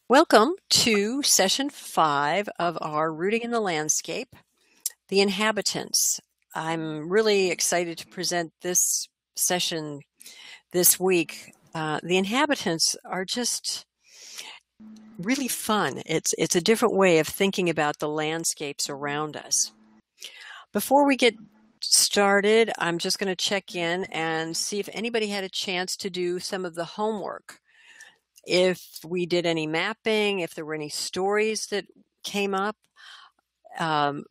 Welcome to session 5 of our Rooting in the Landscape, the inhabitants. I'm really excited to present this session this week. The inhabitants are just really fun. It's a different way of thinking about the landscapes around us. Before we get started, I'm just going to check in and see if anybody had a chance to do some of the homework. If we did any mapping, if there were any stories that came up,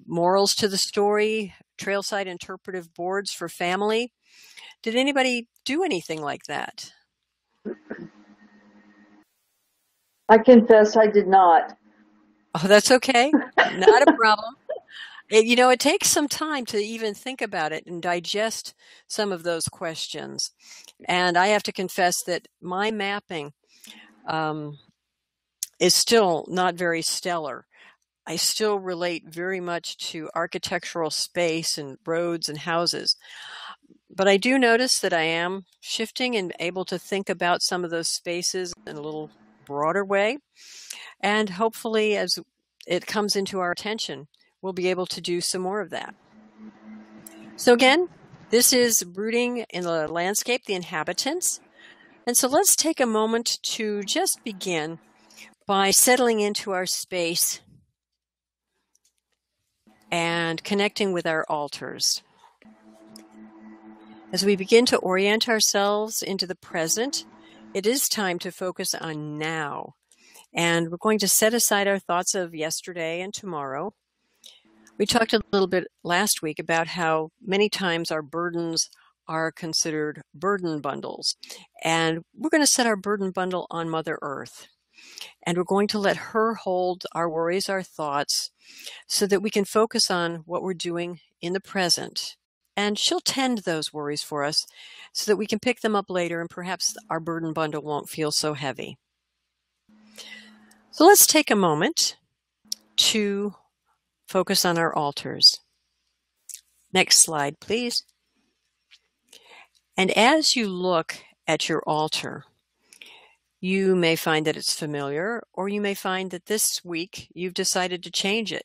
morals to the story, trailside interpretive boards for family. Did anybody do anything like that? I confess I did not. Oh, that's okay. Not a problem. It takes some time to even think about it and digest some of those questions. And I have to confess that my mapping is still not very stellar. I still relate very much to architectural space and roads and houses. But I do notice that I am shifting and able to think about some of those spaces in a little broader way. And hopefully, as it comes into our attention, we'll be able to do some more of that. So again, this is Rooting in the Landscape, the inhabitants. And so let's take a moment to just begin by settling into our space and connecting with our altars. As we begin to orient ourselves into the present, it is time to focus on now. And we're going to set aside our thoughts of yesterday and tomorrow. We talked a little bit last week about how many times our burdens are considered burden bundles. And we're going to set our burden bundle on Mother Earth. And we're going to let her hold our worries, our thoughts, so that we can focus on what we're doing in the present. And she'll tend those worries for us so that we can pick them up later and perhaps our burden bundle won't feel so heavy. So let's take a moment to focus on our altars. Next slide, please. And as you look at your altar, you may find that it's familiar, or you may find that this week you've decided to change it.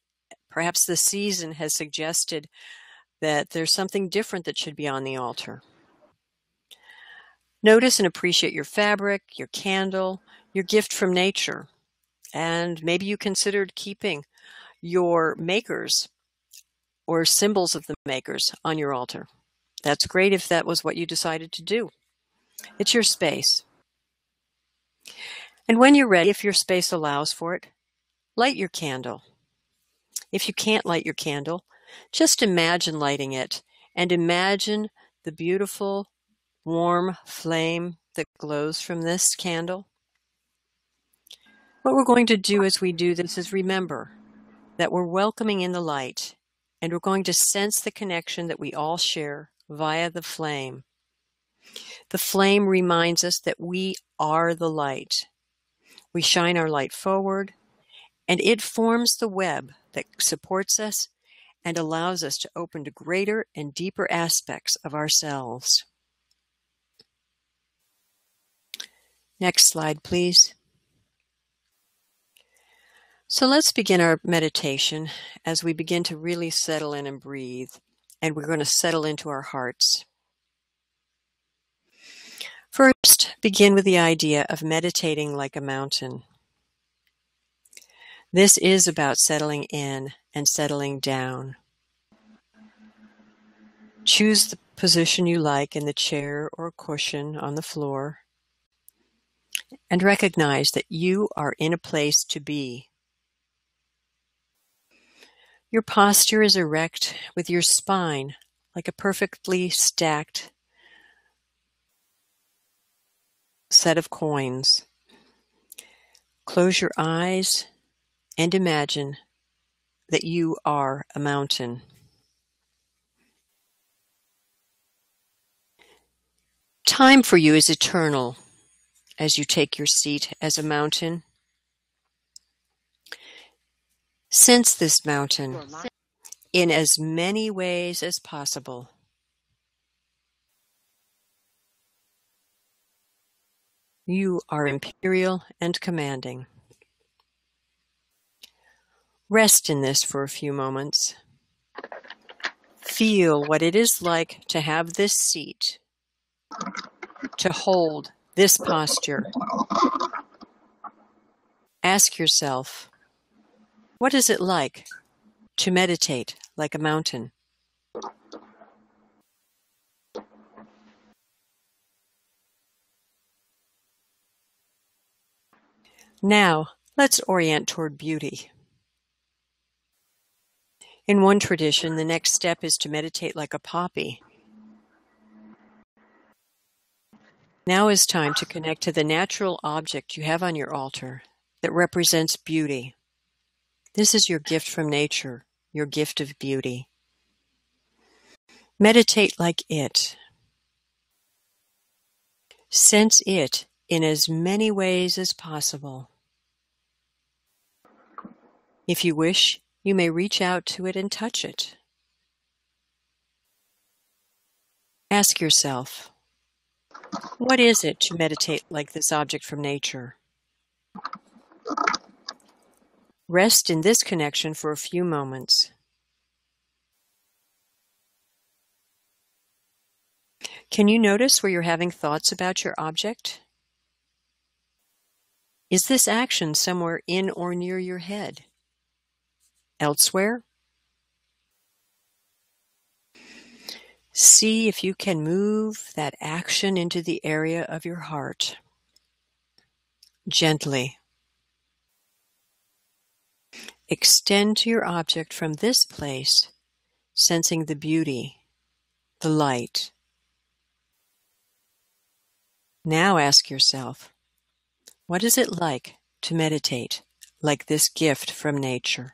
Perhaps the season has suggested that there's something different that should be on the altar. Notice and appreciate your fabric, your candle, your gift from nature. And maybe you considered keeping your makers or symbols of the makers on your altar. That's great if that was what you decided to do. It's your space. And when you're ready, if your space allows for it, light your candle. If you can't light your candle, just imagine lighting it and imagine the beautiful, warm flame that glows from this candle. What we're going to do as we do this is remember that we're welcoming in the light, and we're going to sense the connection that we all share via the flame. The flame reminds us that we are the light. We shine our light forward, and it forms the web that supports us and allows us to open to greater and deeper aspects of ourselves. Next slide, please. So let's begin our meditation as we begin to really settle in and breathe, and we're going to settle into our hearts. First, begin with the idea of meditating like a mountain. This is about settling in and settling down. Choose the position you like in the chair or cushion on the floor, and recognize that you are in a place to be. Your posture is erect with your spine like a perfectly stacked set of coins. Close your eyes and imagine that you are a mountain. Time for you is eternal as you take your seat as a mountain. Sense this mountain in as many ways as possible. You are imperial and commanding. Rest in this for a few moments. Feel what it is like to have this seat, to hold this posture. Ask yourself, what is it like to meditate like a mountain? Now, let's orient toward beauty. In one tradition, the next step is to meditate like a poppy. Now is time to connect to the natural object you have on your altar that represents beauty. This is your gift from nature, your gift of beauty. Meditate like it. Sense it in as many ways as possible. If you wish, you may reach out to it and touch it. Ask yourself, what is it to meditate like this object from nature? Rest in this connection for a few moments. Can you notice where you're having thoughts about your object? Is this action somewhere in or near your head? Elsewhere? See if you can move that action into the area of your heart. Gently. Extend to your object from this place, sensing the beauty, the light. Now ask yourself, what is it like to meditate like this gift from nature?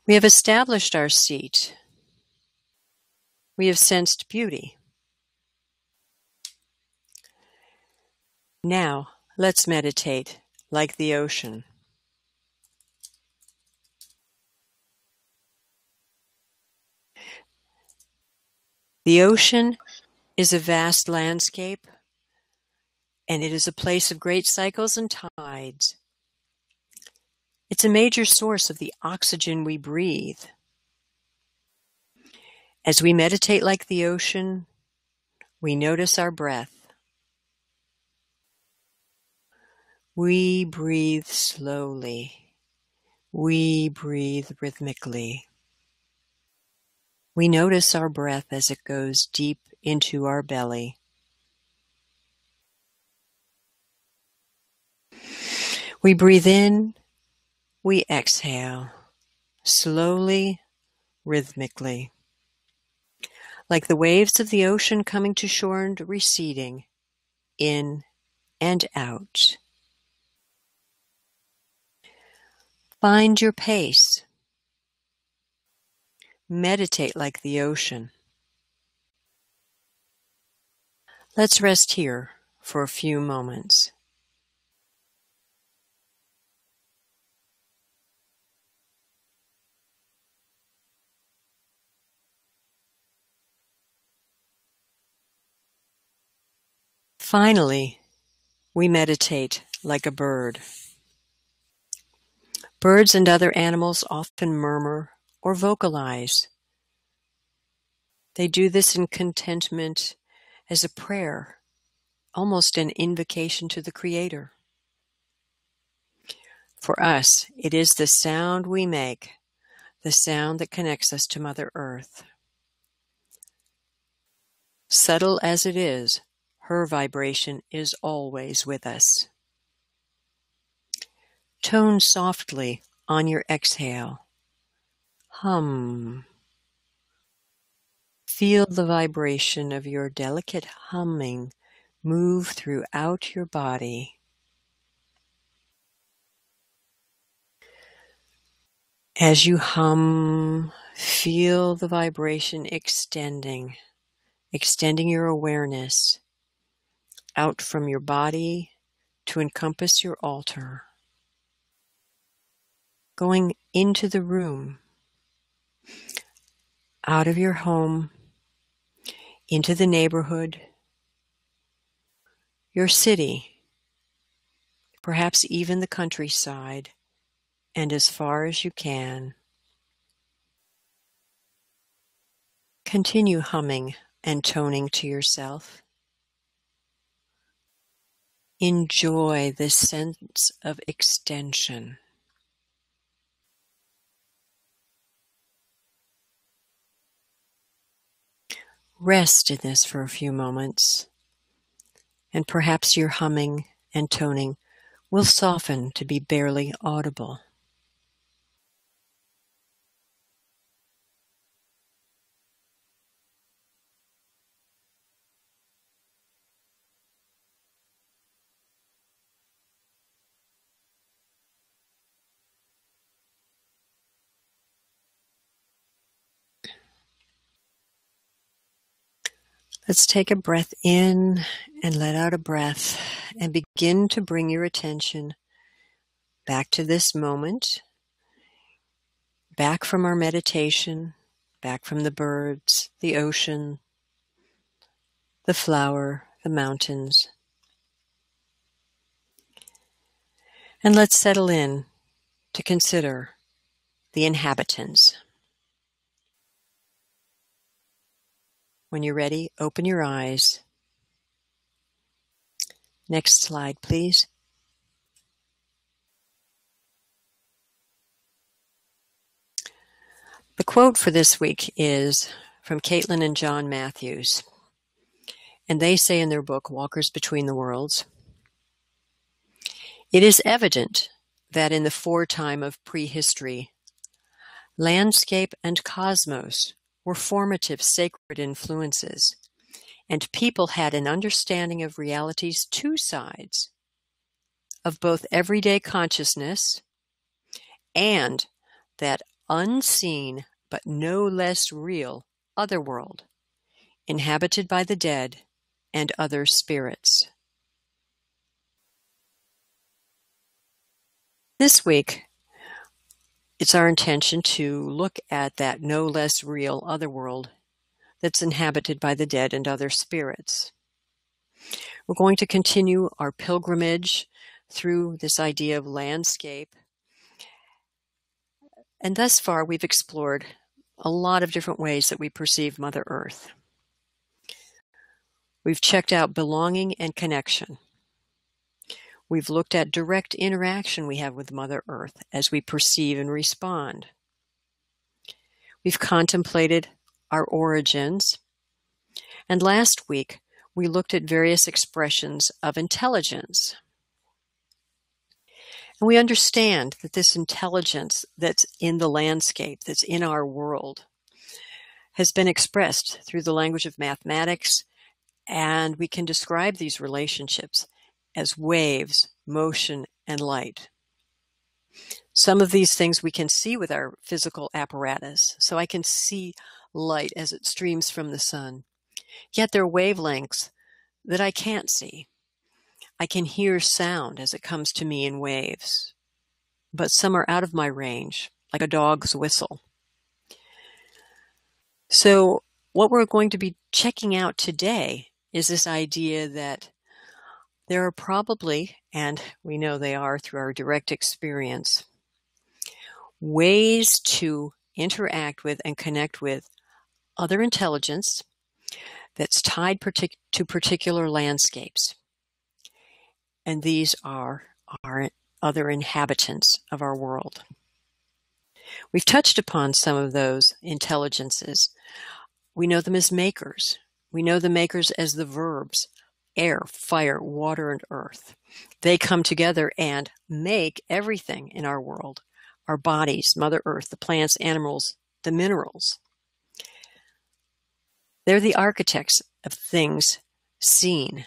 We have established our seat. We have sensed beauty. Now, let's meditate like the ocean. The ocean is a vast landscape, and it is a place of great cycles and tides. It's a major source of the oxygen we breathe. As we meditate like the ocean, we notice our breath. We breathe slowly. We breathe rhythmically. We notice our breath as it goes deep into our belly. We breathe in, we exhale, slowly, rhythmically, like the waves of the ocean coming to shore and receding, in and out. Find your pace. Meditate like the ocean. Let's rest here for a few moments. Finally, we meditate like a bird. Birds and other animals often murmur or vocalize. They do this in contentment as a prayer, almost an invocation to the Creator. For us, it is the sound we make, the sound that connects us to Mother Earth. Subtle as it is, her vibration is always with us. Tone softly on your exhale. Hum. Feel the vibration of your delicate humming move throughout your body. As you hum, feel the vibration extending your awareness out from your body to encompass your altar, going into the room, out of your home, into the neighborhood, your city, perhaps even the countryside, and as far as you can. Continue humming and toning to yourself. Enjoy this sense of extension. Rest in this for a few moments, and perhaps your humming and toning will soften to be barely audible. Let's take a breath in and let out a breath and begin to bring your attention back to this moment, back from our meditation, back from the birds, the ocean, the flower, the mountains. And let's settle in to consider the inhabitants. When you're ready, open your eyes. Next slide, please. The quote for this week is from Caitlin and John Matthews. And they say in their book, Walkers Between the Worlds, "It is evident that in the foretime of prehistory, landscape and cosmos were formative sacred influences, and people had an understanding of reality's two sides, of both everyday consciousness and that unseen but no less real otherworld, inhabited by the dead and other spirits." This week, it's our intention to look at that no less real otherworld that's inhabited by the dead and other spirits. We're going to continue our pilgrimage through this idea of landscape. And thus far, we've explored a lot of different ways that we perceive Mother Earth. We've checked out belonging and connection. We've looked at direct interaction we have with Mother Earth as we perceive and respond. We've contemplated our origins. And last week, we looked at various expressions of intelligence. And we understand that this intelligence that's in the landscape, that's in our world, has been expressed through the language of mathematics, and we can describe these relationships as waves, motion, and light. Some of these things we can see with our physical apparatus. So I can see light as it streams from the sun. Yet there are wavelengths that I can't see. I can hear sound as it comes to me in waves, but some are out of my range, like a dog's whistle. So what we're going to be checking out today is this idea that there are probably, and we know they are through our direct experience, ways to interact with and connect with other intelligence that's tied to particular landscapes. And these are our other inhabitants of our world. We've touched upon some of those intelligences. We know them as makers. We know the makers as the verbs, air, fire, water, and earth. They come together and make everything in our world. Our bodies, Mother Earth, the plants, animals, the minerals. They're the architects of things seen.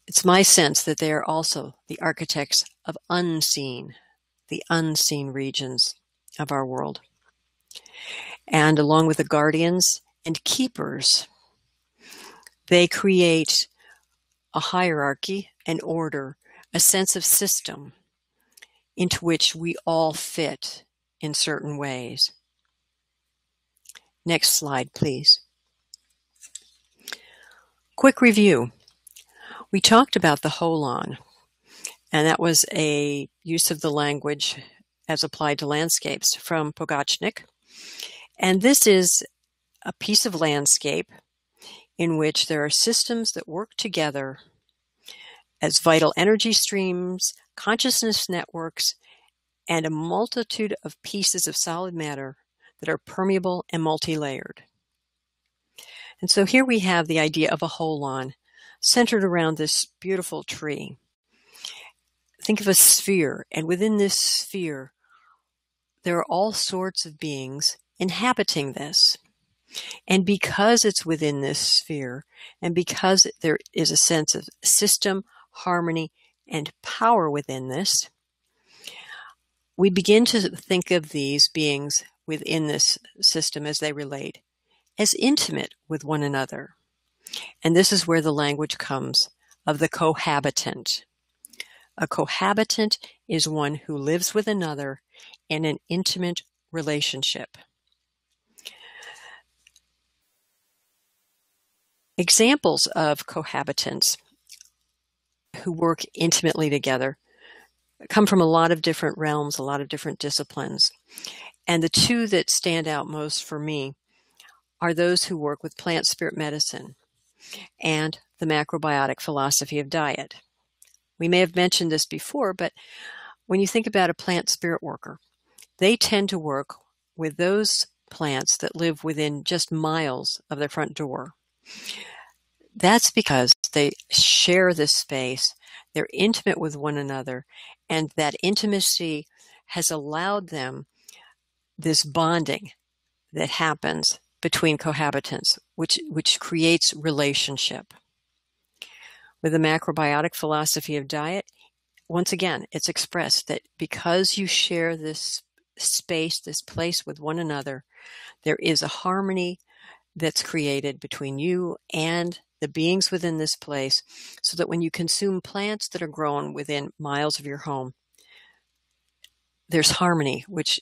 It's my sense that they are also the architects of the unseen regions of our world. And along with the guardians and keepers, they create a hierarchy, an order, a sense of system into which we all fit in certain ways. Next slide, please. Quick review. We talked about the holon, and that was a use of the language as applied to landscapes from Pogachnik. And this is a piece of landscape in which there are systems that work together as vital energy streams, consciousness networks, and a multitude of pieces of solid matter that are permeable and multi-layered. And so here we have the idea of a holon centered around this beautiful tree. Think of a sphere, and within this sphere, there are all sorts of beings inhabiting this. And because it's within this sphere, and because there is a sense of system, harmony, and power within this, we begin to think of these beings within this system as they relate, as intimate with one another. And this is where the language comes of the cohabitant. A cohabitant is one who lives with another in an intimate relationship. Examples of cohabitants who work intimately together come from a lot of different realms, a lot of different disciplines. And the two that stand out most for me are those who work with plant spirit medicine and the macrobiotic philosophy of diet. We may have mentioned this before, but when you think about a plant spirit worker, they tend to work with those plants that live within just miles of their front door. That's because they share this space, they're intimate with one another, and that intimacy has allowed them this bonding that happens between cohabitants, which creates relationship. With the macrobiotic philosophy of diet, once again, it's expressed that because you share this space, this place with one another, there is a harmony that's created between you and the beings within this place, so that when you consume plants that are grown within miles of your home, there's harmony, which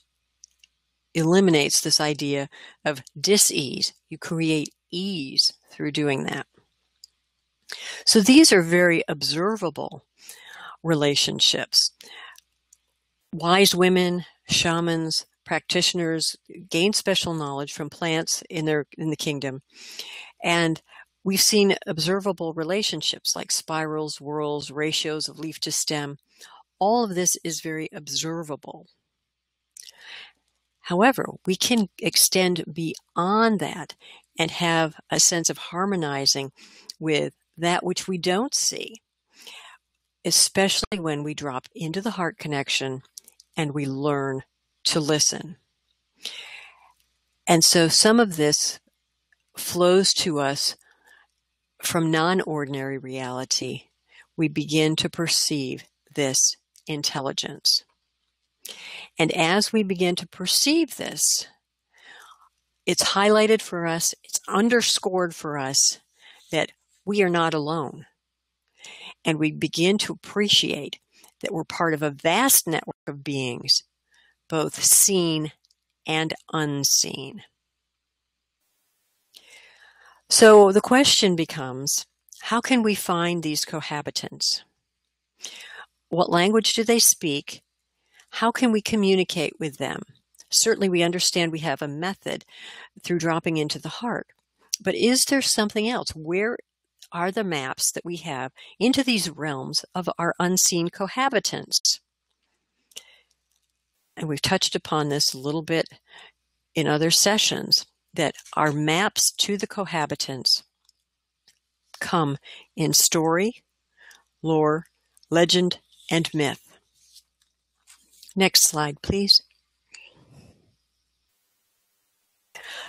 eliminates this idea of dis-ease. You create ease through doing that. So these are very observable relationships. Wise women, shamans, practitioners gain special knowledge from plants in the kingdom, and we've seen observable relationships like spirals, whorls, ratios of leaf to stem. All of this is very observable. However, we can extend beyond that and have a sense of harmonizing with that which we don't see, especially when we drop into the heart connection and we learn to listen. And so some of this flows to us from non-ordinary reality. We begin to perceive this intelligence. And as we begin to perceive this, it's highlighted for us, it's underscored for us that we are not alone. And we begin to appreciate that we're part of a vast network of beings, both seen and unseen. So the question becomes, how can we find these cohabitants? What language do they speak? How can we communicate with them? Certainly we understand we have a method through dropping into the heart. But is there something else? Where are the maps that we have into these realms of our unseen cohabitants? And we've touched upon this a little bit in other sessions, that our maps to the cohabitants come in story, lore, legend, and myth. Next slide, please.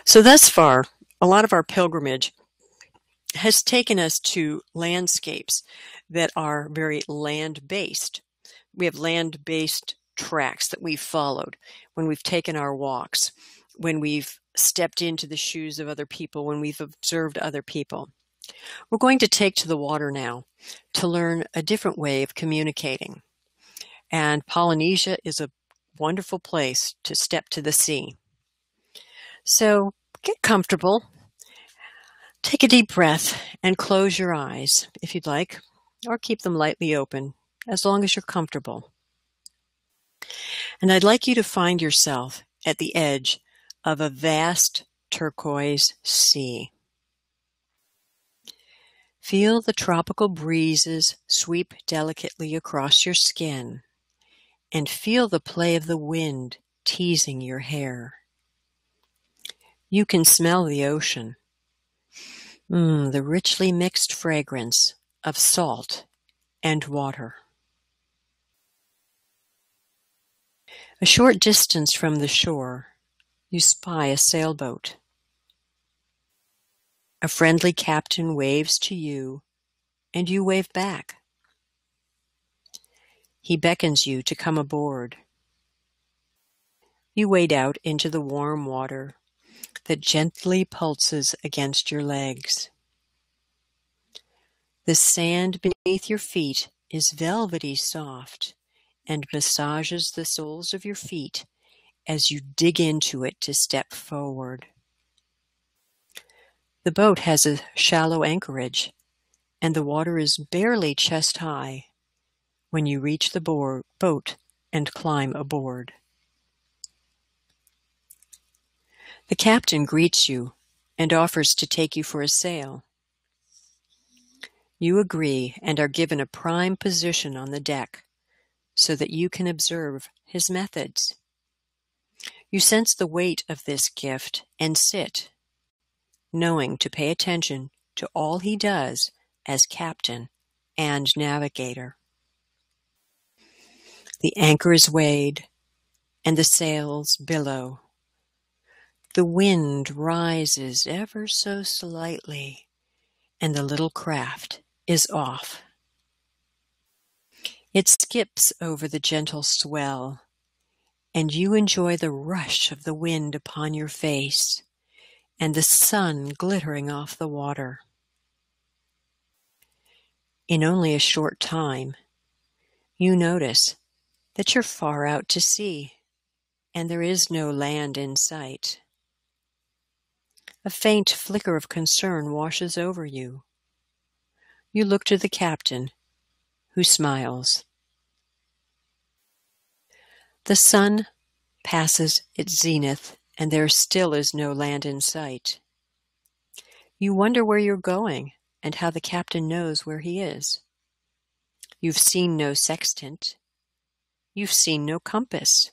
So thus far, a lot of our pilgrimage has taken us to landscapes that are very land-based. We have land-based tracks that we've followed when we've taken our walks, when we've stepped into the shoes of other people, when we've observed other people. We're going to take to the water now to learn a different way of communicating. And Polynesia is a wonderful place to step to the sea. So Get comfortable. Take a deep breath and close your eyes if you'd like, or keep them lightly open, as long as you're comfortable. And I'd like you to find yourself at the edge of a vast turquoise sea. Feel the tropical breezes sweep delicately across your skin, and feel the play of the wind teasing your hair. You can smell the ocean, the richly mixed fragrance of salt and water. A short distance from the shore, you spy a sailboat. A friendly captain waves to you, and you wave back. He beckons you to come aboard. You wade out into the warm water that gently pulses against your legs. The sand beneath your feet is velvety soft and massages the soles of your feet as you dig into it to step forward. The boat has a shallow anchorage, and the water is barely chest high when you reach the boat and climb aboard. The captain greets you and offers to take you for a sail. You agree and are given a prime position on the deck so that you can observe his methods. You sense the weight of this gift and sit, knowing to pay attention to all he does as captain and navigator. The anchor is weighed and the sails billow. The wind rises ever so slightly, and the little craft is off. It skips over the gentle swell, and you enjoy the rush of the wind upon your face and the sun glittering off the water. In only a short time, you notice that you're far out to sea, and there is no land in sight. A faint flicker of concern washes over you. You look to the captain, who smiles. The sun passes its zenith, and there still is no land in sight. You wonder where you're going and how the captain knows where he is. You've seen no sextant. You've seen no compass.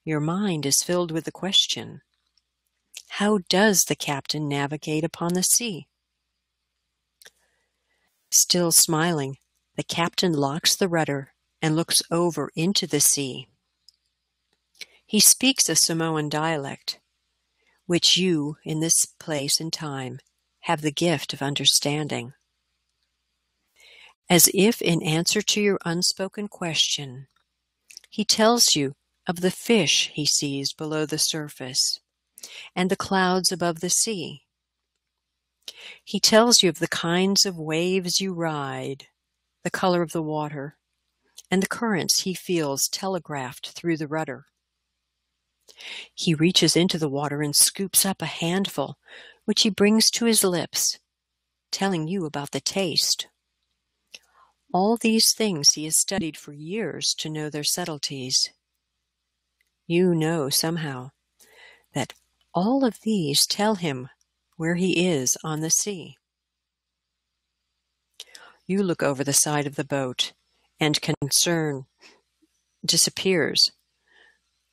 Your mind is filled with the question, how does the captain navigate upon the sea? Still smiling, the captain locks the rudder and looks over into the sea. He speaks a Samoan dialect, which you, in this place and time, have the gift of understanding. As if in answer to your unspoken question, he tells you of the fish he sees below the surface and the clouds above the sea. He tells you of the kinds of waves you ride, the color of the water, and the currents he feels telegraphed through the rudder. He reaches into the water and scoops up a handful, which he brings to his lips, telling you about the taste. All these things he has studied for years to know their subtleties. You know somehow that all of these tell him where he is on the sea. You look over the side of the boat, and concern disappears.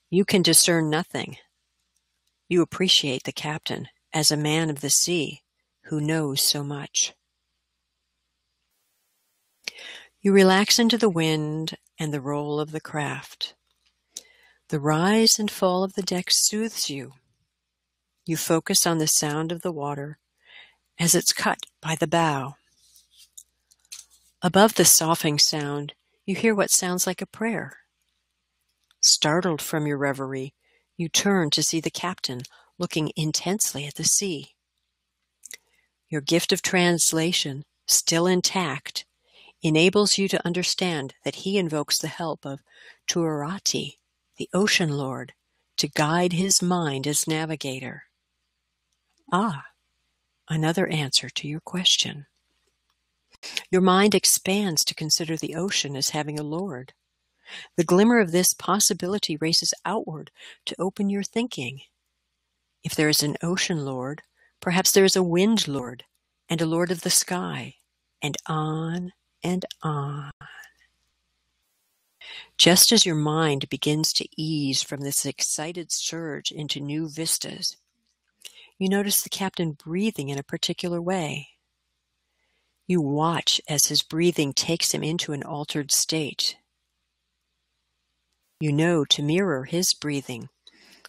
You can discern nothing. You appreciate the captain as a man of the sea who knows so much. You relax into the wind and the roll of the craft. The rise and fall of the deck soothes you. You focus on the sound of the water as it's cut by the bow. Above the soughing sound, you hear what sounds like a prayer. Startled from your reverie, you turn to see the captain looking intensely at the sea. Your gift of translation, still intact, enables you to understand that he invokes the help of Tuarati, the ocean lord, to guide his mind as navigator. Another answer to your question. Your mind expands to consider the ocean as having a lord. The glimmer of this possibility races outward to open your thinking. If there is an ocean lord, perhaps there is a wind lord and a lord of the sky, and on and on. Just as your mind begins to ease from this excited surge into new vistas, you notice the captain breathing in a particular way. You watch as his breathing takes him into an altered state. You know to mirror his breathing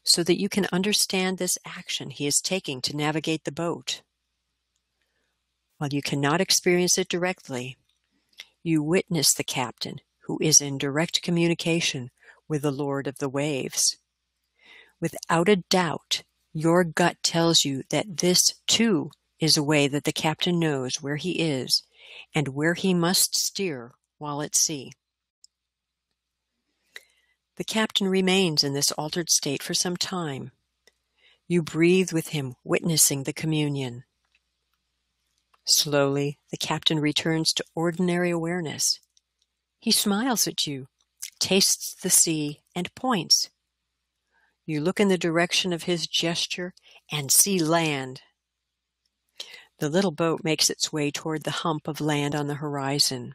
so that you can understand this action he is taking to navigate the boat. While you cannot experience it directly, you witness the captain who is in direct communication with the Lord of the waves. Without a doubt, your gut tells you that this, too, is a way that the captain knows where he is and where he must steer while at sea. The captain remains in this altered state for some time. You breathe with him, witnessing the communion. Slowly, the captain returns to ordinary awareness. He smiles at you, tastes the sea, and points. You look in the direction of his gesture and see land. The little boat makes its way toward the hump of land on the horizon.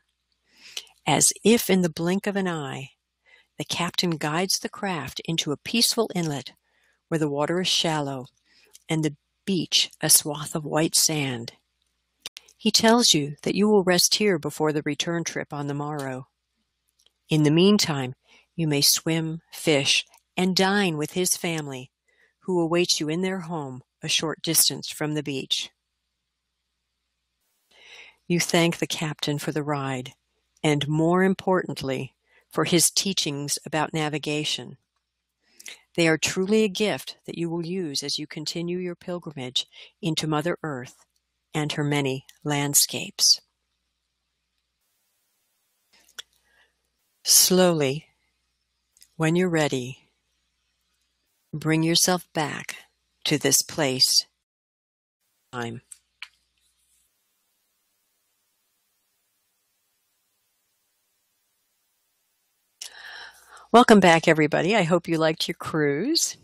As if in the blink of an eye, the captain guides the craft into a peaceful inlet where the water is shallow and the beach a swath of white sand. He tells you that you will rest here before the return trip on the morrow. In the meantime, you may swim, fish, and dine with his family, who awaits you in their home a short distance from the beach. You thank the captain for the ride, and more importantly, for his teachings about navigation. They are truly a gift that you will use as you continue your pilgrimage into Mother Earth and her many landscapes. Slowly, when you're ready, bring yourself back to this place. Time. Welcome back, everybody. I hope you liked your cruise.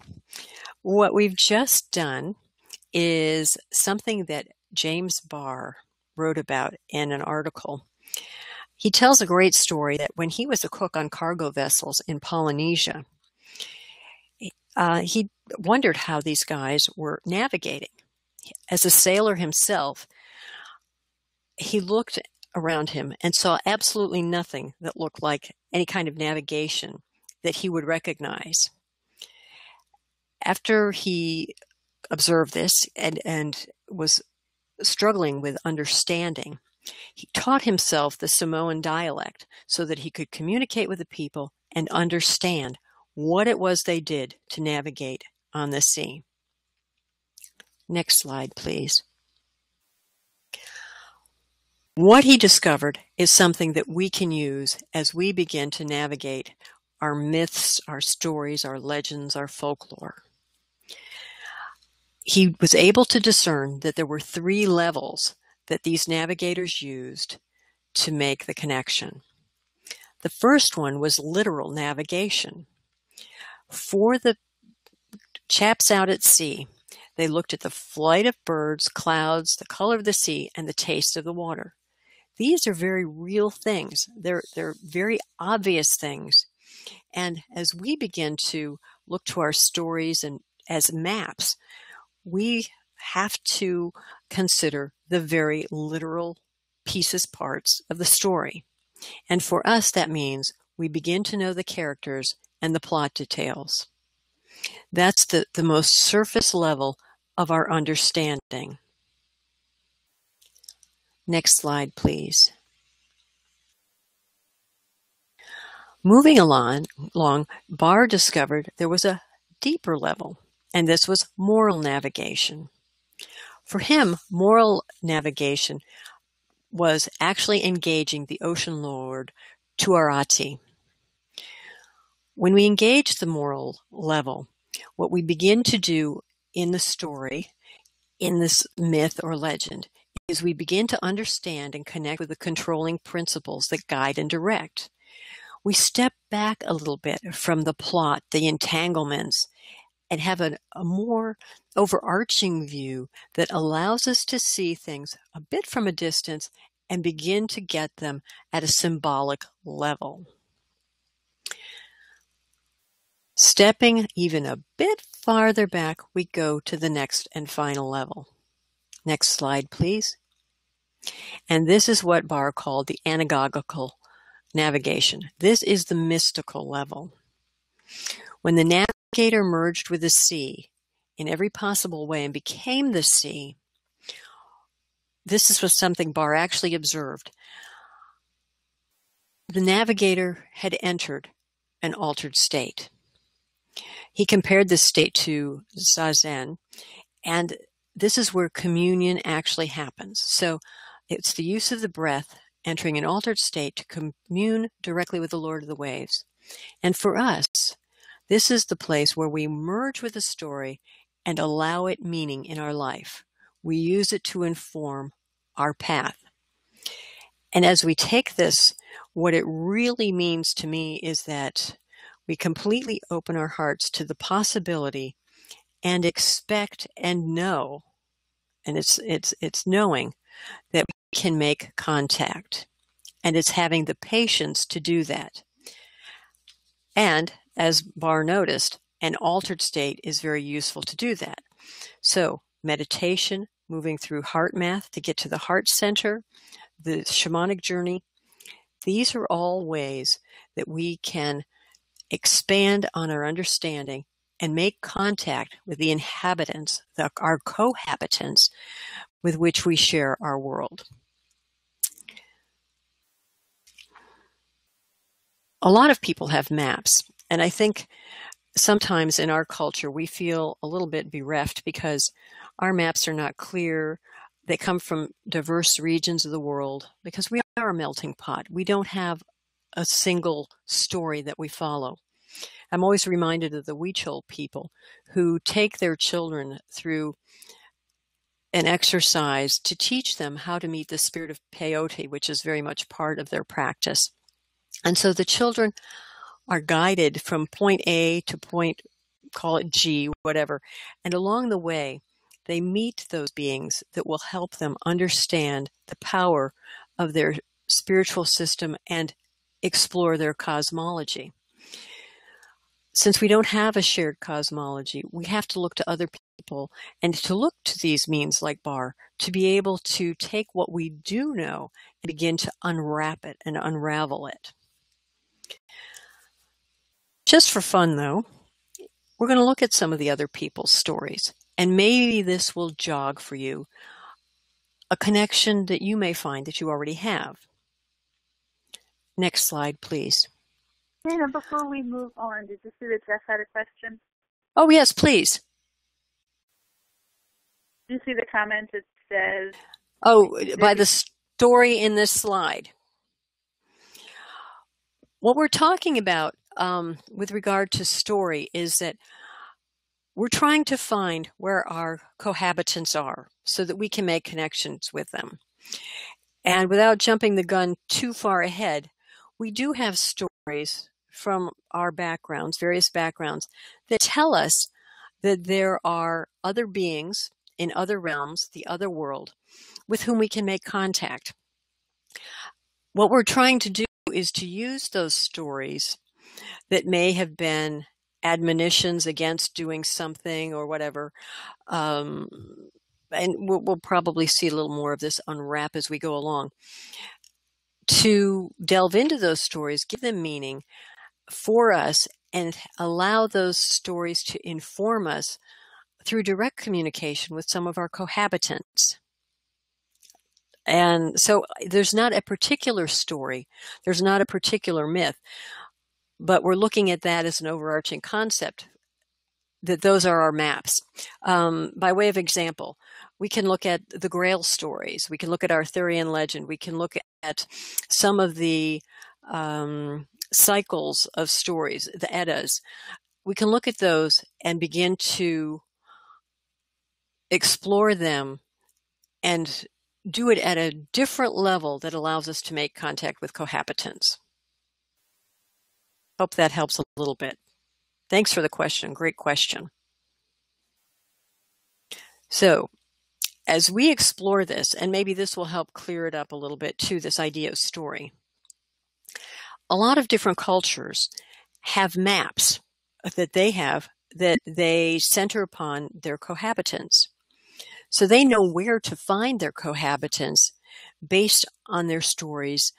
What we've just done is something that James Barr wrote about in an article. He tells a great story that when he was a cook on cargo vessels in Polynesia, he wondered how these guys were navigating. As a sailor himself, he looked around him and saw absolutely nothing that looked like any kind of navigation that he would recognize. After he observed this and was struggling with understanding, he taught himself the Samoan dialect so that he could communicate with the people and understand what it was they did to navigate on the sea. Next slide, please. What he discovered is something that we can use as we begin to navigate our myths, our stories, our legends, our folklore. He was able to discern that there were 3 levels that these navigators used to make the connection. The first one was literal navigation. For the chaps out at sea, they looked at the flight of birds, clouds, the color of the sea, and the taste of the water. These are very real things. They're very obvious things. And as we begin to look to our stories and as maps, we have to consider the very literal pieces, parts of the story. And for us, that means we begin to know the characters and the plot details. That's the most surface level of our understanding. Next slide, please. Moving along, Barr discovered there was a deeper level, and this was moral navigation. For him, moral navigation was actually engaging the ocean lord Tuarati. When we engage the moral level, what we begin to do in the story in this myth or legend is we begin to understand and connect with the controlling principles that guide and direct. We step back a little bit from the plot, the entanglements, and have a more overarching view that allows us to see things a bit from a distance and begin to get them at a symbolic level. Stepping even a bit farther back, we go to the next and final level. Next slide, please. And this is what Barr called the anagogical navigation. This is the mystical level. When the navigator merged with the sea in every possible way and became the sea, this was something Barr actually observed. The navigator had entered an altered state. He compared this state to Zazen, and this is where communion actually happens. So it's the use of the breath, entering an altered state to commune directly with the Lord of the waves. And for us, this is the place where we merge with the story and allow it meaning in our life. We use it to inform our path. And as we take this, what it really means to me is that we completely open our hearts to the possibility and expect and know, and it's knowing that we can make contact. And it's having the patience to do that. And as Barr noticed, an altered state is very useful to do that. So meditation, moving through heart math to get to the heart center, the shamanic journey, these are all ways that we can expand on our understanding and make contact with the inhabitants, our cohabitants with which we share our world. A lot of people have maps, and I think sometimes in our culture we feel a little bit bereft because our maps are not clear. They come from diverse regions of the world because we are a melting pot. We don't have a single story that we follow. I'm always reminded of the Huichol people who take their children through an exercise to teach them how to meet the spirit of peyote, which is very much part of their practice. And so the children are guided from point A to point, call it G, whatever. And along the way, they meet those beings that will help them understand the power of their spiritual system and explore their cosmology. Since we don't have a shared cosmology, we have to look to other people and to look to these means like Barr to be able to take what we do know and begin to unwrap it and unravel it. Just for fun, though, we're going to look at some of the other people's stories, and maybe this will jog for you a connection that you may find that you already have. Next slide, please. Dana, before we move on, did you see that Jeff had a question? Oh, yes, please. Do you see the comment that says... Oh, by the story in this slide. What we're talking about with regard to story is that we're trying to find where our cohabitants are so that we can make connections with them. And without jumping the gun too far ahead, we do have stories from our backgrounds, various backgrounds, that tell us that there are other beings in other realms, the other world, with whom we can make contact. What we're trying to do is to use those stories that may have been admonitions against doing something or whatever, and we'll probably see a little more of this unwrap as we go along, to delve into those stories, give them meaning for us, and allow those stories to inform us through direct communication with some of our cohabitants. And so there's not a particular story, there's not a particular myth, but we're looking at that as an overarching concept, that those are our maps. By way of example, we can look at the Grail stories, we can look at Arthurian legend, we can look at some of the cycles of stories, the Eddas. We can look at those and begin to explore them and do it at a different level that allows us to make contact with cohabitants. Hope that helps a little bit. Thanks for the question. Great question. So, as we explore this, and maybe this will help clear it up a little bit too, this idea of story. A lot of different cultures have maps that they have that they center upon their cohabitants. So they know where to find their cohabitants based on their stories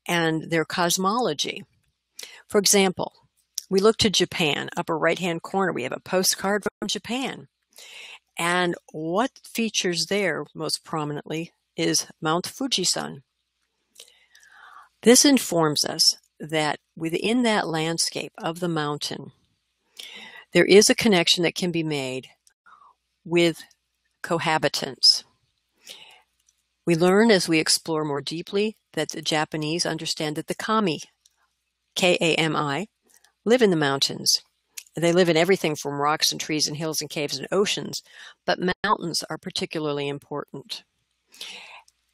and their cosmology. For example, we look to Japan, upper right-hand corner, we have a postcard from Japan. And what features there most prominently is Mount Fujisan. This informs us that within that landscape of the mountain, there is a connection that can be made with cohabitants. We learn as we explore more deeply that the Japanese understand that the kami, K-A-M-I, live in the mountains. They live in everything from rocks and trees and hills and caves and oceans, but mountains are particularly important.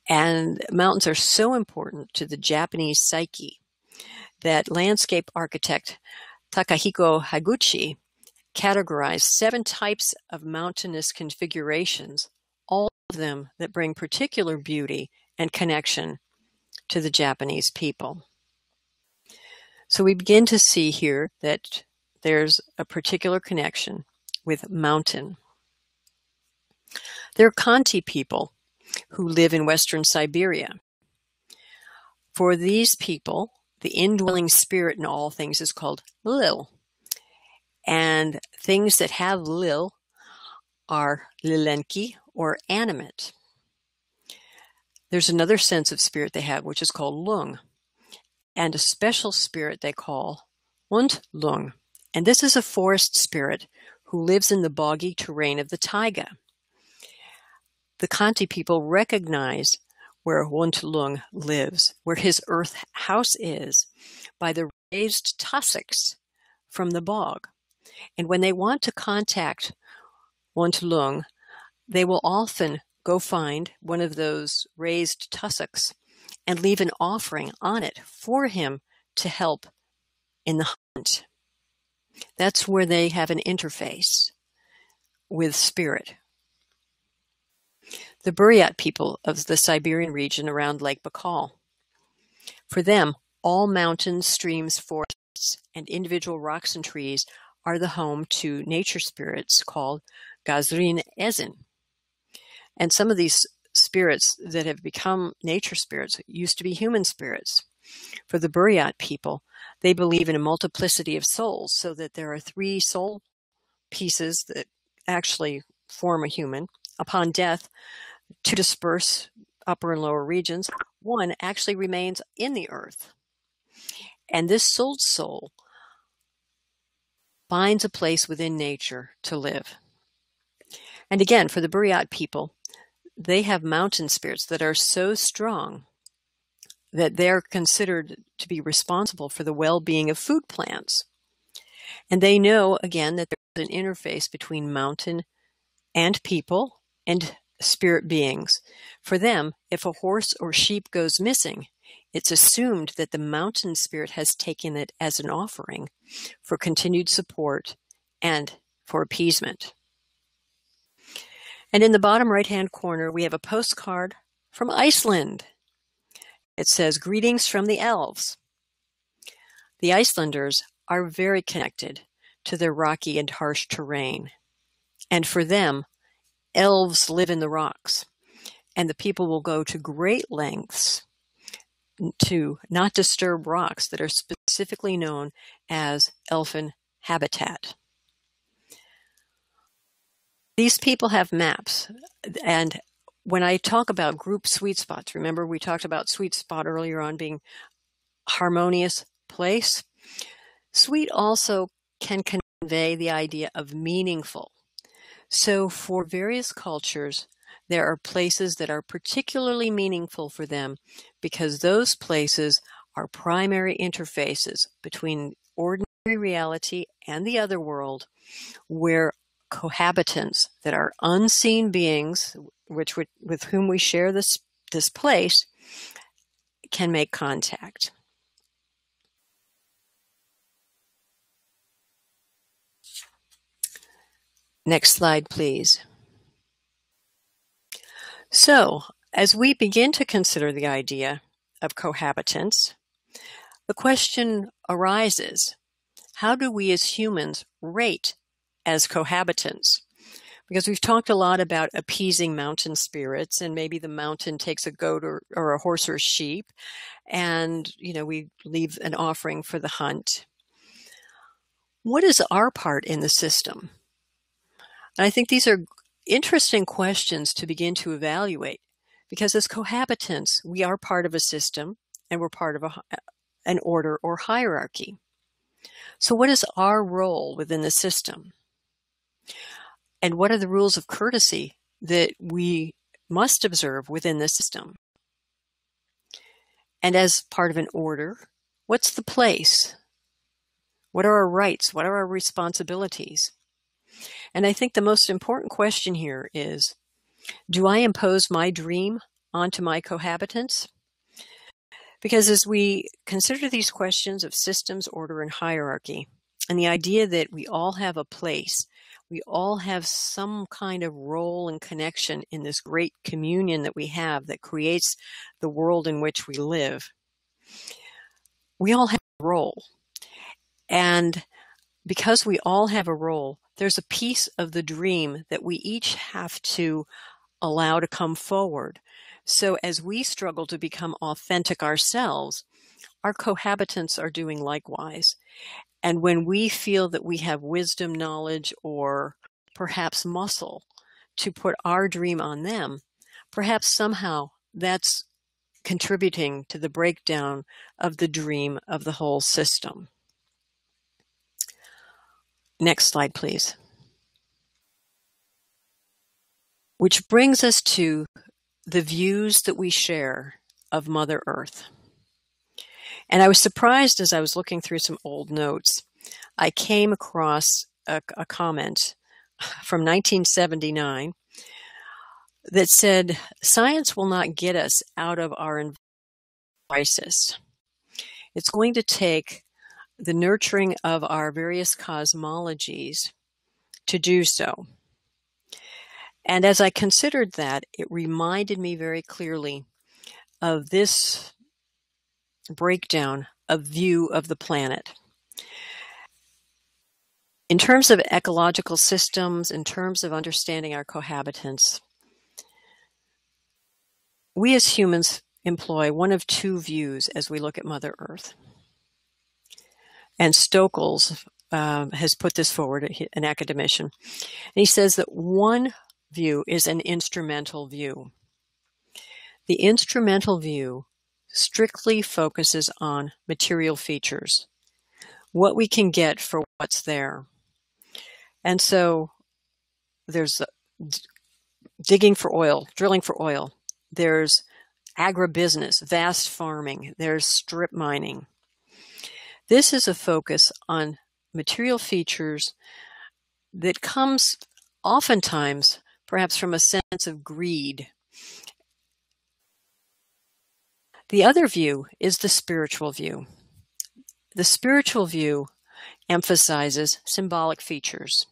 And mountains are so important to the Japanese psyche that landscape architect Takahiko Higuchi categorized 7 types of mountainous configurations, all of them that bring particular beauty and connection to the Japanese people. So we begin to see here that there's a particular connection with mountain. There are Khanty people who live in Western Siberia. For these people, the indwelling spirit in all things is called Lil. And things that have Lil are Lilenki, or animate. There's another sense of spirit they have, which is called Lung, and a special spirit they call Und Lung. And this is a forest spirit who lives in the boggy terrain of the taiga. The Khanty people recognize where Wuntlung lives, where his earth house is, by the raised tussocks from the bog. And when they want to contact Wuntlung, they will often go find one of those raised tussocks and leave an offering on it for him to help in the hunt. That's where they have an interface with spirit. The Buryat people of the Siberian region around Lake Baikal. For them, all mountains, streams, forests, and individual rocks and trees are the home to nature spirits called Gazrin Ezin. And some of these spirits that have become nature spirits used to be human spirits. For the Buryat people, they believe in a multiplicity of souls, so that there are 3 soul pieces that actually form a human. Upon death, 2 disperse upper and lower regions. 1 actually remains in the earth. And this soul finds a place within nature to live. And again, for the Buryat people, they have mountain spirits that are so strong that they're considered to be responsible for the well-being of food plants. And they know, again, that there's an interface between mountain and people and spirit beings. For them, if a horse or sheep goes missing, it's assumed that the mountain spirit has taken it as an offering for continued support and for appeasement. And in the bottom right-hand corner, we have a postcard from Iceland. It says, "Greetings from the elves." The Icelanders are very connected to their rocky and harsh terrain. And for them, elves live in the rocks. And the people will go to great lengths to not disturb rocks that are specifically known as elfin habitat. These people have maps, and when I talk about group sweet spots, remember we talked about sweet spot earlier on being harmonious place. Sweet also can convey the idea of meaningful. So for various cultures, there are places that are particularly meaningful for them because those places are primary interfaces between ordinary reality and the other world, where cohabitants, that are unseen beings with whom we share this place, can make contact. Next slide, please. So, as we begin to consider the idea of cohabitants, the question arises, how do we as humans rate as cohabitants? Because we've talked a lot about appeasing mountain spirits, and maybe the mountain takes a goat or a horse or a sheep, and we leave an offering for the hunt. What is our part in the system? And I think these are interesting questions to begin to evaluate, because as cohabitants, we are part of a system, and we're part of an order or hierarchy. So what is our role within the system? And what are the rules of courtesy that we must observe within the system? And as part of an order, what's the place? What are our rights? What are our responsibilities? And I think the most important question here is, do I impose my dream onto my cohabitants? Because as we consider these questions of systems, order, and hierarchy, and the idea that we all have a place, we all have some kind of role and connection in this great communion that we have that creates the world in which we live, we all have a role. And because we all have a role, there's a piece of the dream that we each have to allow to come forward. So as we struggle to become authentic ourselves, our cohabitants are doing likewise. And when we feel that we have wisdom, knowledge, or perhaps muscle to put our dream on them, perhaps somehow that's contributing to the breakdown of the dream of the whole system. Next slide, please. Which brings us to the views that we share of Mother Earth. And I was surprised as I was looking through some old notes. I came across a comment from 1979 that said, science will not get us out of our crisis. It's going to take the nurturing of our various cosmologies to do so. And as I considered that, it reminded me very clearly of this breakdown of view of the planet. In terms of ecological systems, in terms of understanding our cohabitants, we as humans employ one of two views as we look at Mother Earth. And Stokel's has put this forward, an academician. And he says that one view is an instrumental view. The instrumental view strictly focuses on material features, what we can get for what's there. And so there's digging for oil, drilling for oil. There's agribusiness, vast farming. There's strip mining. This is a focus on material features that comes oftentimes perhaps from a sense of greed. The other view is the spiritual view. The spiritual view emphasizes symbolic features.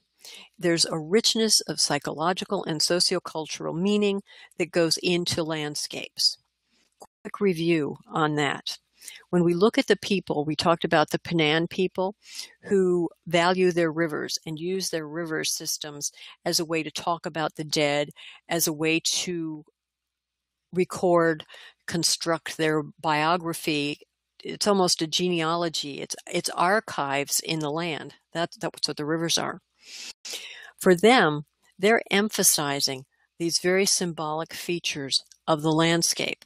There's a richness of psychological and sociocultural meaning that goes into landscapes. Quick review on that. When we look at the people, we talked about the Panan people who value their rivers and use their river systems as a way to talk about the dead, as a way to record, construct their biography. It's almost a genealogy. It's archives in the land. That's what the rivers are. For them, they're emphasizing these very symbolic features of the landscape,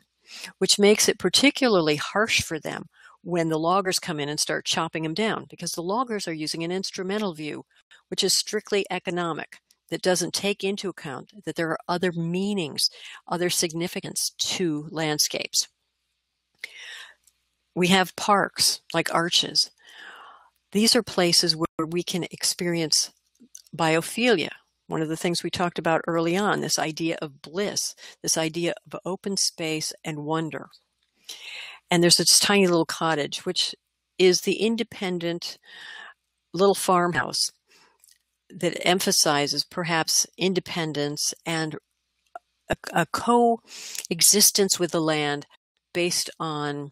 which makes it particularly harsh for them when the loggers come in and start chopping them down, because the loggers are using an instrumental view, which is strictly economic, that doesn't take into account that there are other meanings, other significance to landscapes. We have parks like Arches. These are places where we can experience biophilia, one of the things we talked about early on, this idea of bliss, this idea of open space and wonder. And there's this tiny little cottage, which is the independent little farmhouse that emphasizes perhaps independence and a coexistence with the land based on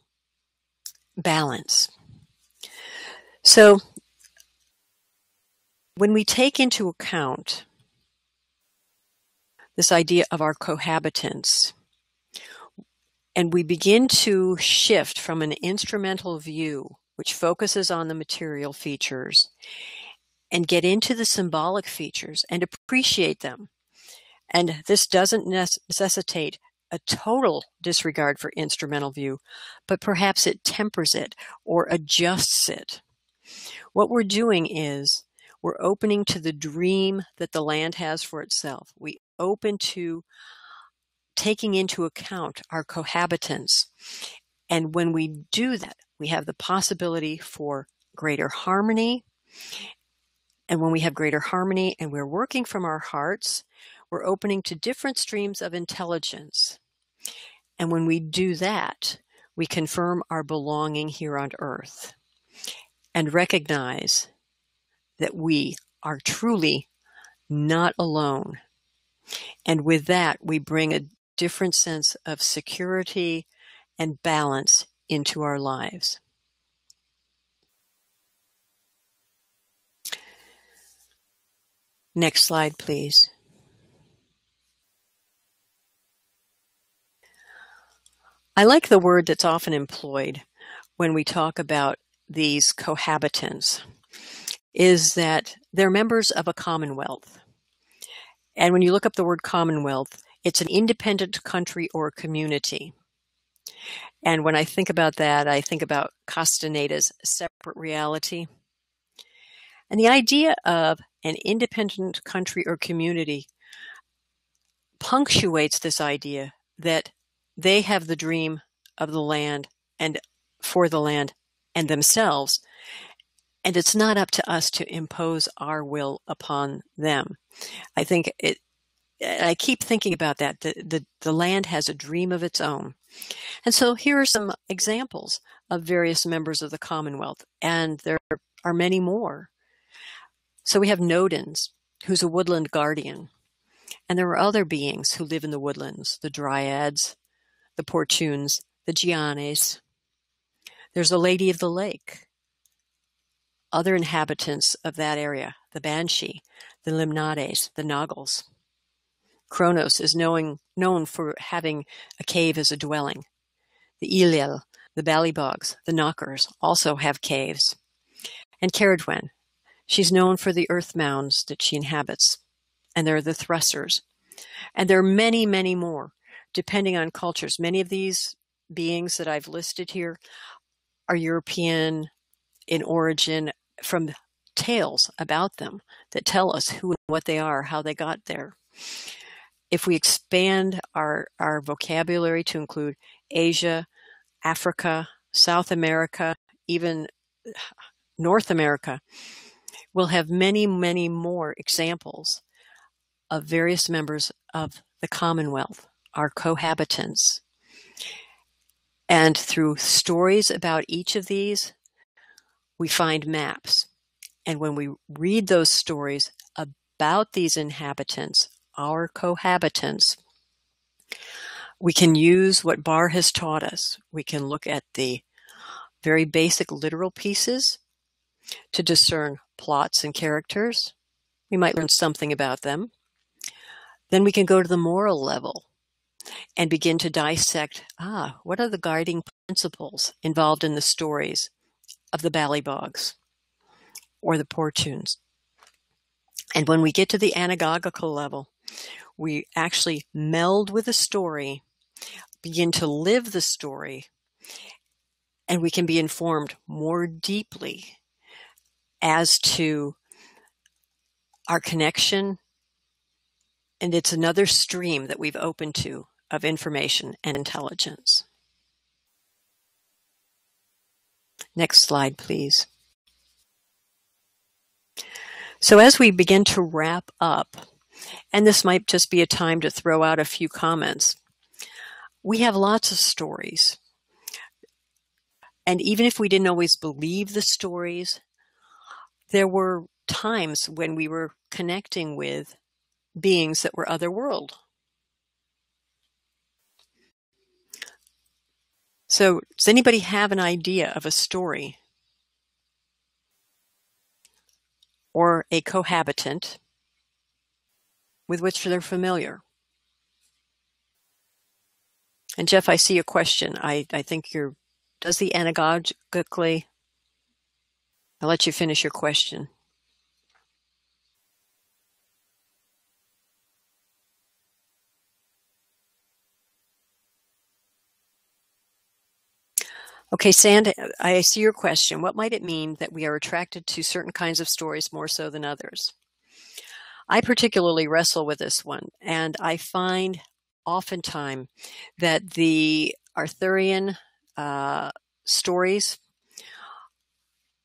balance. So when we take into account this idea of our cohabitants, and we begin to shift from an instrumental view, which focuses on the material features, and get into the symbolic features and appreciate them. And this doesn't necessitate a total disregard for instrumental view, but perhaps it tempers it or adjusts it. What we're doing is we're opening to the dream that the land has for itself. We open to taking into account our cohabitants. And when we do that, we have the possibility for greater harmony. And when we have greater harmony and we're working from our hearts, we're opening to different streams of intelligence. And when we do that, we confirm our belonging here on earth and recognize that we are truly not alone. And with that, we bring a different sense of security and balance into our lives. Next slide, please. I like the word that's often employed when we talk about these cohabitants, is that they're members of a commonwealth. And when you look up the word commonwealth, it's an independent country or community. And when I think about that, I think about Castaneda's separate reality. And the idea of an independent country or community punctuates this idea that they have the dream of the land and for the land and themselves. And it's not up to us to impose our will upon them. I keep thinking about that. The land has a dream of its own. And so here are some examples of various members of the Commonwealth, and there are many more. So we have Nodens, who's a woodland guardian. And there are other beings who live in the woodlands, the Dryads, the Portunes, the Gianes. There's a Lady of the Lake, other inhabitants of that area, the Banshee, the Limnades, the Noggles. Kronos is known for having a cave as a dwelling. The Ilil, the Ballybogs, the Knockers also have caves. And Caradwen, she's known for the earth mounds that she inhabits. And there are the Thressers. And there are many, many more, depending on cultures. Many of these beings that I've listed here are European in origin, from tales about them that tell us who and what they are, how they got there. If we expand our vocabulary to include Asia, Africa, South America, even North America, we'll have many, many more examples of various members of the Commonwealth, our cohabitants. And through stories about each of these, we find maps. And when we read those stories about these inhabitants, our cohabitants, we can use what Barr has taught us. We can look at the very basic literal pieces to discern plots and characters. We might learn something about them. Then we can go to the moral level and begin to dissect, what are the guiding principles involved in the stories of the Ballybogs or the Portunes? And when we get to the anagogical level, we actually meld with the story, begin to live the story, and we can be informed more deeply as to our connection. And it's another stream that we've opened to of information and intelligence. Next slide, please. So as we begin to wrap up And this might just be a time to throw out a few comments. We have lots of stories. And even if we didn't always believe the stories, there were times when we were connecting with beings that were otherworld. So does anybody have an idea of a story or a cohabitant with which they're familiar? And Jeff, I see a question. I think does the anagogically, I'll let you finish your question. Okay, Sand, I see your question. What might it mean that we are attracted to certain kinds of stories more so than others? I particularly wrestle with this one, and I find oftentimes that the Arthurian stories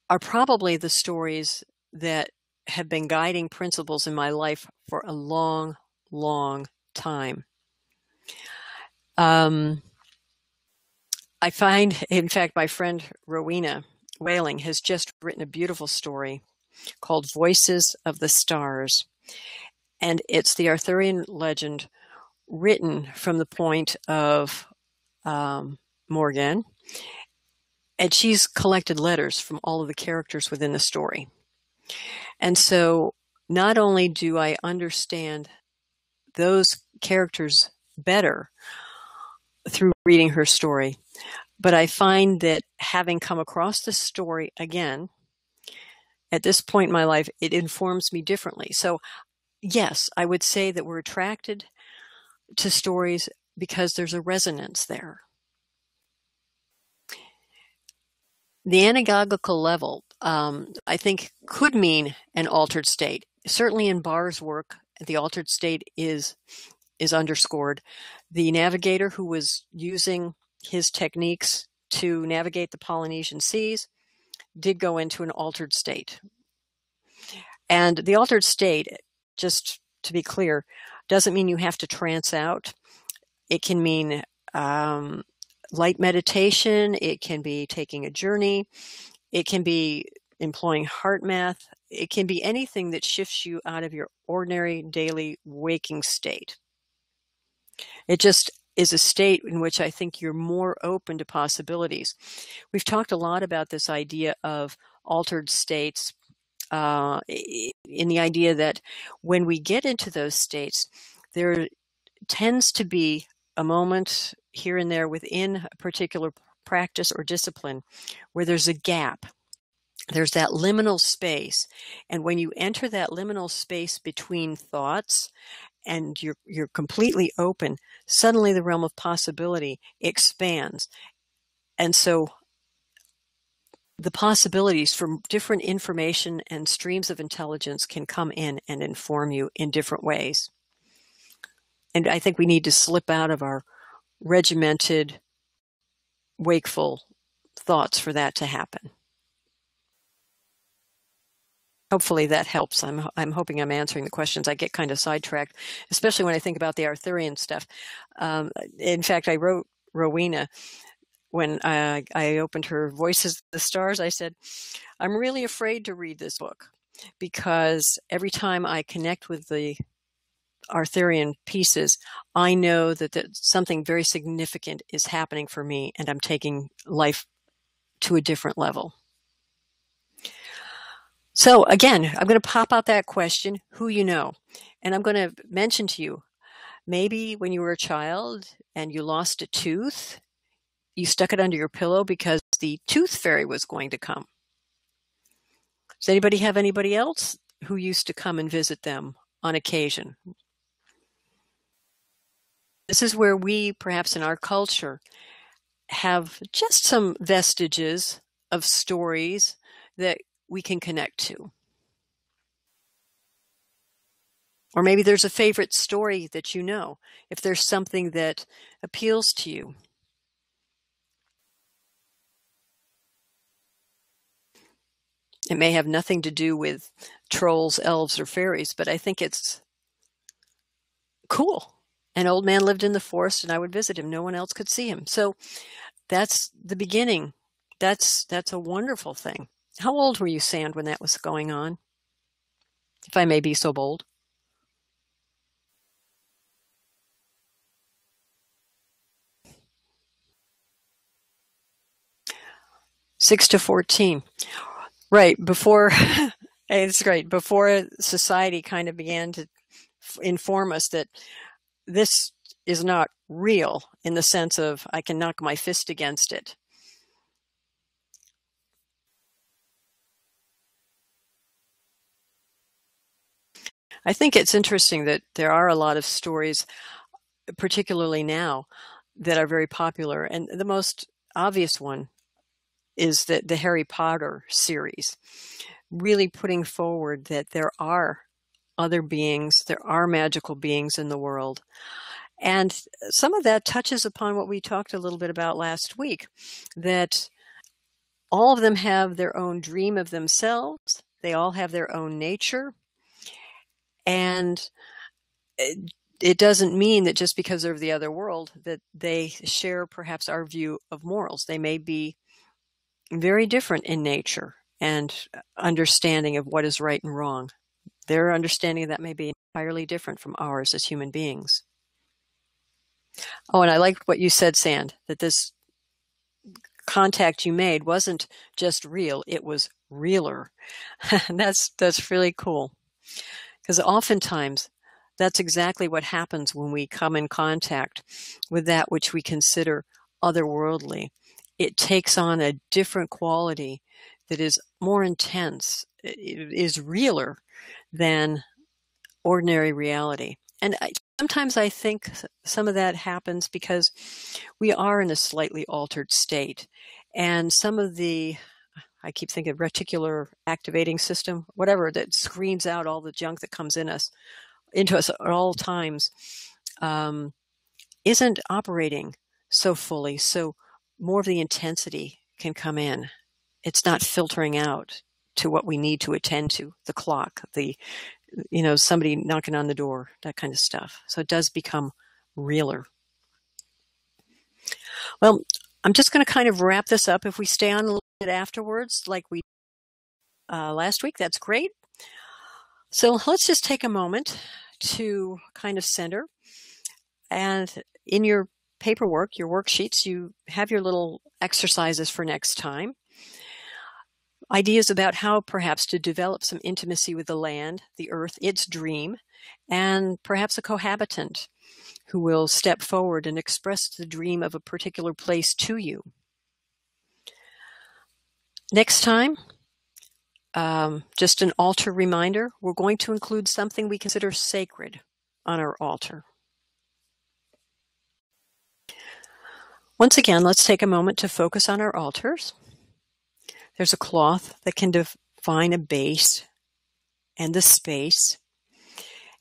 are probably the stories that have been guiding principles in my life for a long, long time. I find, in fact, my friend Rowena Whaling has just written a beautiful story called Voices of the Stars. And it's the Arthurian legend written from the point of Morgan. And she's collected letters from all of the characters within the story. And so not only do I understand those characters better through reading her story, but I find that having come across this story again, at this point in my life, it informs me differently. So yes, I would say that we're attracted to stories because there's a resonance there. The anagogical level, I think, could mean an altered state. Certainly in Barr's work, the altered state is underscored. The navigator who was using his techniques to navigate the Polynesian seas did go into an altered state. And the altered state, just to be clear, doesn't mean you have to trance out. It can mean light meditation. It can be taking a journey. It can be employing heart math. It can be anything that shifts you out of your ordinary daily waking state. It just is a state in which I think you're more open to possibilities. We've talked a lot about this idea of altered states, in the idea that when we get into those states, there tends to be a moment here and there within a particular practice or discipline where there's a gap. There's that liminal space. And when you enter that liminal space between thoughts and you're completely open, suddenly the realm of possibility expands. And so the possibilities for different information and streams of intelligence can come in and inform you in different ways. And I think we need to slip out of our regimented, wakeful thoughts for that to happen. Hopefully that helps. I'm hoping I'm answering the questions. I get kind of sidetracked, especially when I think about the Arthurian stuff. In fact, I wrote Rowena when I opened her Voices of the Stars. I said, I'm really afraid to read this book because every time I connect with the Arthurian pieces, I know that something very significant is happening for me and I'm taking life to a different level. So again, I'm going to pop out that question, who you know, and I'm going to mention to you, maybe when you were a child and you lost a tooth, you stuck it under your pillow because the tooth fairy was going to come. Does anybody have anybody else who used to come and visit them on occasion? This is where we, perhaps in our culture, have just some vestiges of stories that we can connect to. Or maybe there's a favorite story that you know, if there's something that appeals to you. It may have nothing to do with trolls, elves, or fairies, but I think it's cool. An old man lived in the forest and I would visit him. No one else could see him. So that's the beginning. That's a wonderful thing. How old were you, Sand, when that was going on? If I may be so bold. 6 to 14. Right. Before, it's great. Before society kind of began to inform us that this is not real in the sense of I can knock my fist against it. I think it's interesting that there are a lot of stories, particularly now, that are very popular. And the most obvious one is the Harry Potter series, really putting forward that there are other beings, there are magical beings in the world. And some of that touches upon what we talked a little bit about last week, that all of them have their own dream of themselves. They all have their own nature. And it doesn't mean that just because they're of the other world that they share perhaps our view of morals. They may be very different in nature and understanding of what is right and wrong. Their understanding of that may be entirely different from ours as human beings. Oh, and I liked what you said, Sand, that this contact you made wasn't just real, it was realer. And that's really cool. Because oftentimes that's exactly what happens when we come in contact with that which we consider otherworldly. It takes on a different quality that is more intense, is realer than ordinary reality. And sometimes I think some of that happens because we are in a slightly altered state. And some of the, I keep thinking reticular activating system, whatever, that screens out all the junk that comes into us at all times, isn't operating so fully. So more of the intensity can come in. It's not filtering out to what we need to attend to, the clock, somebody knocking on the door, that kind of stuff. So it does become realer. Well, I'm just going to kind of wrap this up. If we stay on a little bit afterwards, like we last week, that's great. So let's just take a moment to kind of center. And in your paperwork, your worksheets, you have your little exercises for next time. Ideas about how perhaps to develop some intimacy with the land, the earth, its dream, and perhaps a cohabitant who will step forward and express the dream of a particular place to you. Next time, just an altar reminder, we're going to include something we consider sacred on our altar. Once again, let's take a moment to focus on our altars. There's a cloth that can define a base and the space.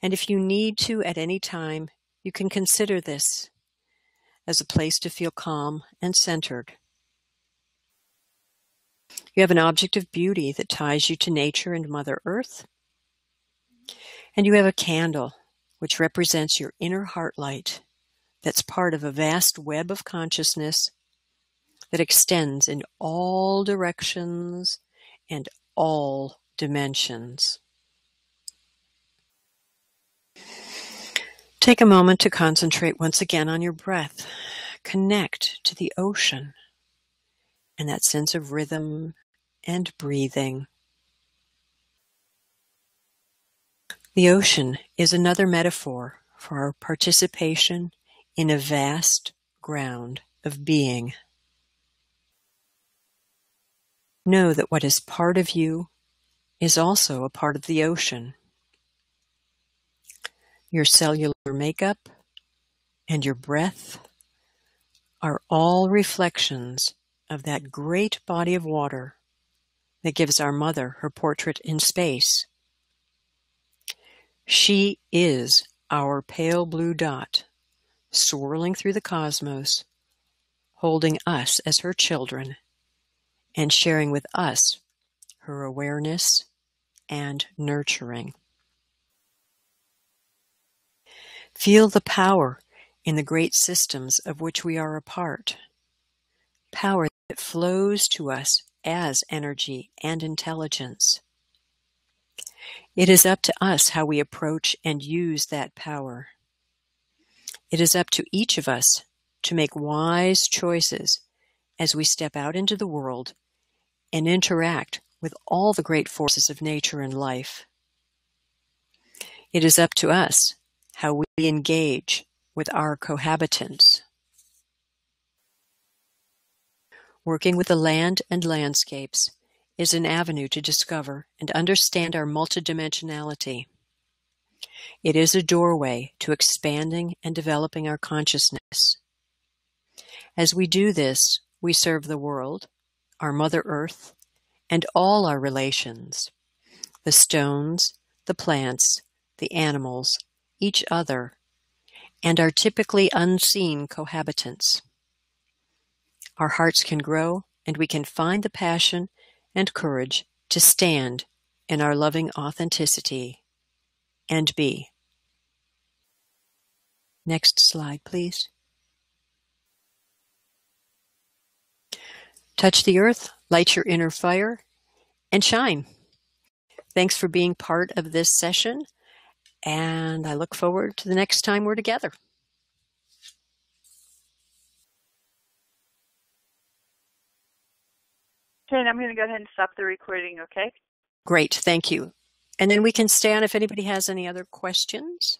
And if you need to at any time, you can consider this as a place to feel calm and centered. You have an object of beauty that ties you to nature and Mother Earth. And you have a candle, which represents your inner heart light that's part of a vast web of consciousness that extends in all directions and all dimensions. Take a moment to concentrate once again on your breath. Connect to the ocean and that sense of rhythm and breathing. The ocean is another metaphor for our participation in a vast ground of being. Know that what is part of you is also a part of the ocean. Your cellular makeup and your breath are all reflections of that great body of water that gives our mother her portrait in space. She is our pale blue dot, swirling through the cosmos, holding us as her children, and sharing with us her awareness and nurturing. Feel the power in the great systems of which we are a part. Power that flows to us as energy and intelligence. It is up to us how we approach and use that power. It is up to each of us to make wise choices as we step out into the world and interact with all the great forces of nature and life. It is up to us how we engage with our cohabitants. Working with the land and landscapes is an avenue to discover and understand our multidimensionality. It is a doorway to expanding and developing our consciousness. As we do this, we serve the world, our Mother Earth, and all our relations, the stones, the plants, the animals, each other, and our typically unseen cohabitants. Our hearts can grow, and we can find the passion and courage to stand in our loving authenticity and be. Next slide, please. Touch the earth, light your inner fire, and shine. Thanks for being part of this session, and I look forward to the next time we're together. Okay, and I'm going to go ahead and stop the recording, okay? Great, thank you. And then we can stay on if anybody has any other questions.